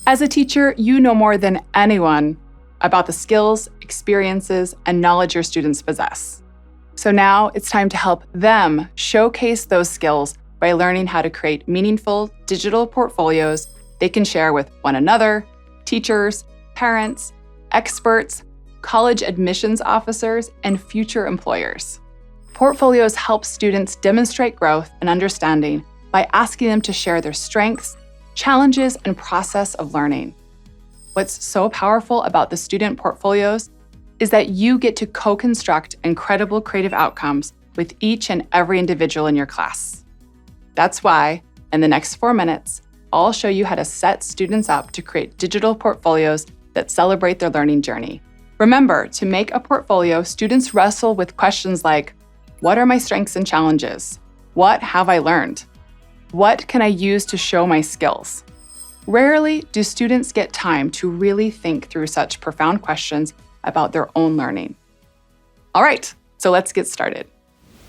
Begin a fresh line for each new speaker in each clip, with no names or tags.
As a teacher, you know more than anyone about the skills, experiences, and knowledge your students possess. So now it's time to help them showcase those skills by learning how to create meaningful digital portfolios they can share with one another, teachers, parents, experts, college admissions officers, and future employers. Portfolios help students demonstrate growth and understanding by asking them to share their strengths, challenges, and process of learning. What's so powerful about the student portfolios is that you get to co-construct incredible creative outcomes with each and every individual in your class. That's why, in the next 4 minutes, I'll show you how to set students up to create digital portfolios that celebrate their learning journey. Remember, to make a portfolio, students wrestle with questions like, what are my strengths and challenges? What have I learned? What can I use to show my skills? Rarely do students get time to really think through such profound questions about their own learning. All right, so let's get started.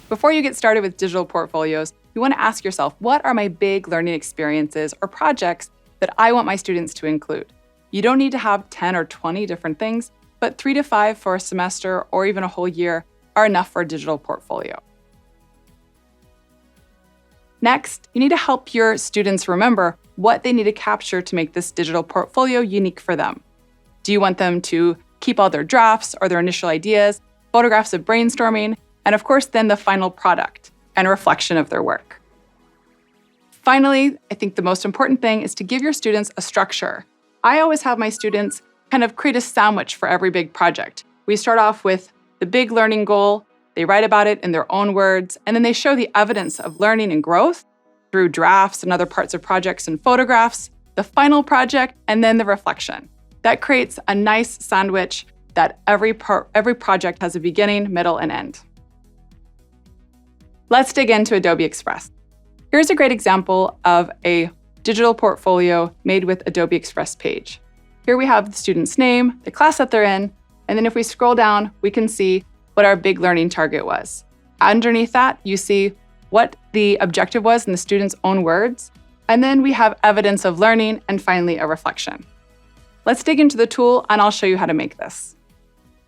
Before you get started with digital portfolios, you want to ask yourself, what are my big learning experiences or projects that I want my students to include? You don't need to have 10 or 20 different things, but 3 to 5 for a semester or even a whole year are enough for a digital portfolio. Next, you need to help your students remember what they need to capture to make this digital portfolio unique for them. Do you want them to keep all their drafts or their initial ideas, photographs of brainstorming, and of course then the final product and reflection of their work? Finally, I think the most important thing is to give your students a structure. I always have my students kind of create a sandwich for every big project. We start off with the big learning goal, they write about it in their own words, and then they show the evidence of learning and growth through drafts and other parts of projects and photographs, the final project, and then the reflection. That creates a nice sandwich that every project has a beginning, middle, and end. Let's dig into Adobe Express. Here's a great example of a digital portfolio made with Adobe Express page. Here we have the student's name, the class that they're in, and then if we scroll down, we can see what our big learning target was. Underneath that, you see what the objective was in the student's own words, and then we have evidence of learning, and finally a reflection. Let's dig into the tool, and I'll show you how to make this.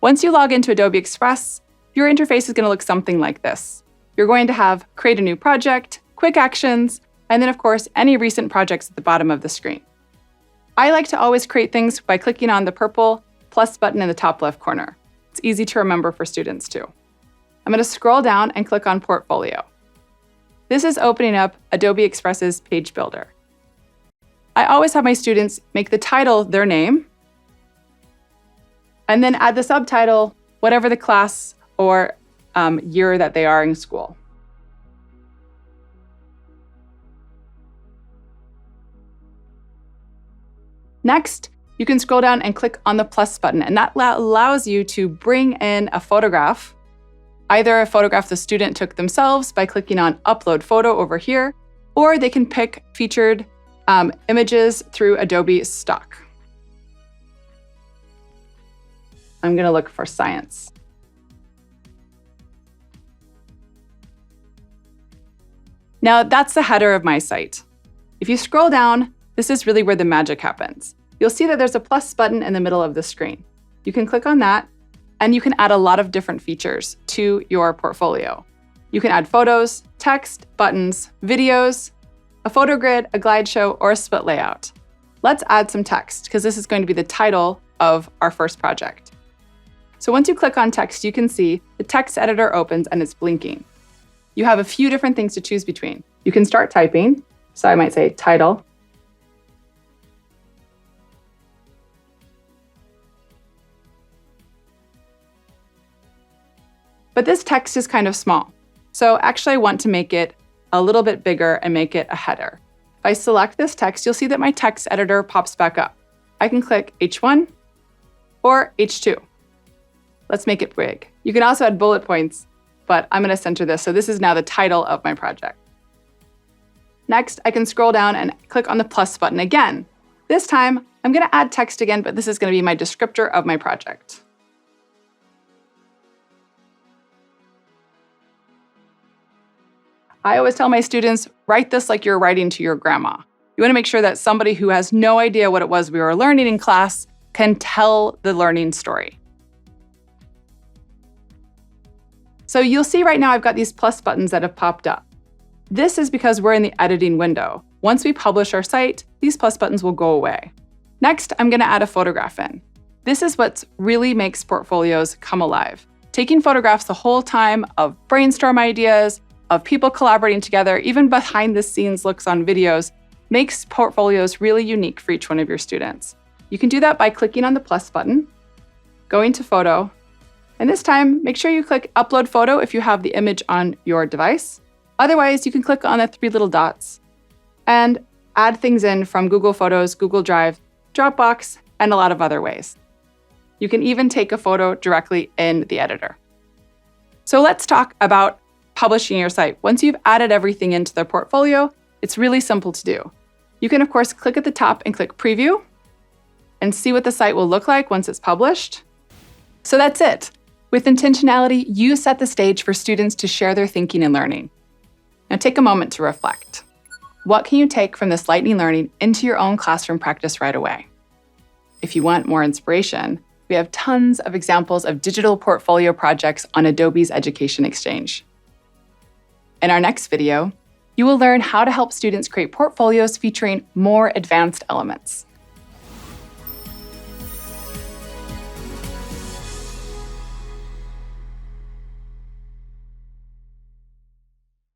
Once you log into Adobe Express, your interface is going to look something like this. You're going to have create a new project, quick actions, and then of course, any recent projects at the bottom of the screen. I like to always create things by clicking on the purple plus button in the top left corner. It's easy to remember for students too. I'm going to scroll down and click on Portfolio. This is opening up Adobe Express's page builder. I always have my students make the title their name, and then add the subtitle, whatever the class or year that they are in school. Next, you can scroll down and click on the plus button, and that allows you to bring in a photograph, either a photograph the student took themselves by clicking on Upload Photo over here, or they can pick featured images through Adobe Stock. I'm going to look for science. Now that's the header of my site. If you scroll down, this is really where the magic happens. You'll see that there's a plus button in the middle of the screen. You can click on that, and you can add a lot of different features to your portfolio. You can add photos, text, buttons, videos, a photo grid, a glide show, or a split layout. Let's add some text, because this is going to be the title of our first project. So once you click on text, you can see the text editor opens and it's blinking. You have a few different things to choose between. You can start typing, so I might say title. But this text is kind of small. So actually I want to make it a little bit bigger and make it a header. If I select this text, you'll see that my text editor pops back up. I can click H1 or H2. Let's make it big. You can also add bullet points, but I'm going to center this. So this is now the title of my project. Next, I can scroll down and click on the plus button again. This time, I'm going to add text again, but this is going to be my descriptor of my project. I always tell my students, write this like you're writing to your grandma. You want to make sure that somebody who has no idea what it was we were learning in class can tell the learning story. So you'll see right now I've got these plus buttons that have popped up. This is because we're in the editing window. Once we publish our site, these plus buttons will go away. Next, I'm going to add a photograph in. This is what really makes portfolios come alive. Taking photographs the whole time of brainstorm ideas, of people collaborating together, even behind the scenes looks on videos, makes portfolios really unique for each one of your students. You can do that by clicking on the plus button, going to photo, and this time make sure you click upload photo if you have the image on your device. Otherwise, you can click on the 3 little dots and add things in from Google Photos, Google Drive, Dropbox, and a lot of other ways. You can even take a photo directly in the editor. So let's talk about publishing your site. Once you've added everything into the portfolio, it's really simple to do. You can, of course, click at the top and click Preview and see what the site will look like once it's published. So that's it. With intentionality, you set the stage for students to share their thinking and learning. Now take a moment to reflect. What can you take from this lightning learning into your own classroom practice right away? If you want more inspiration, we have tons of examples of digital portfolio projects on Adobe's Education Exchange. In our next video, you will learn how to help students create portfolios featuring more advanced elements.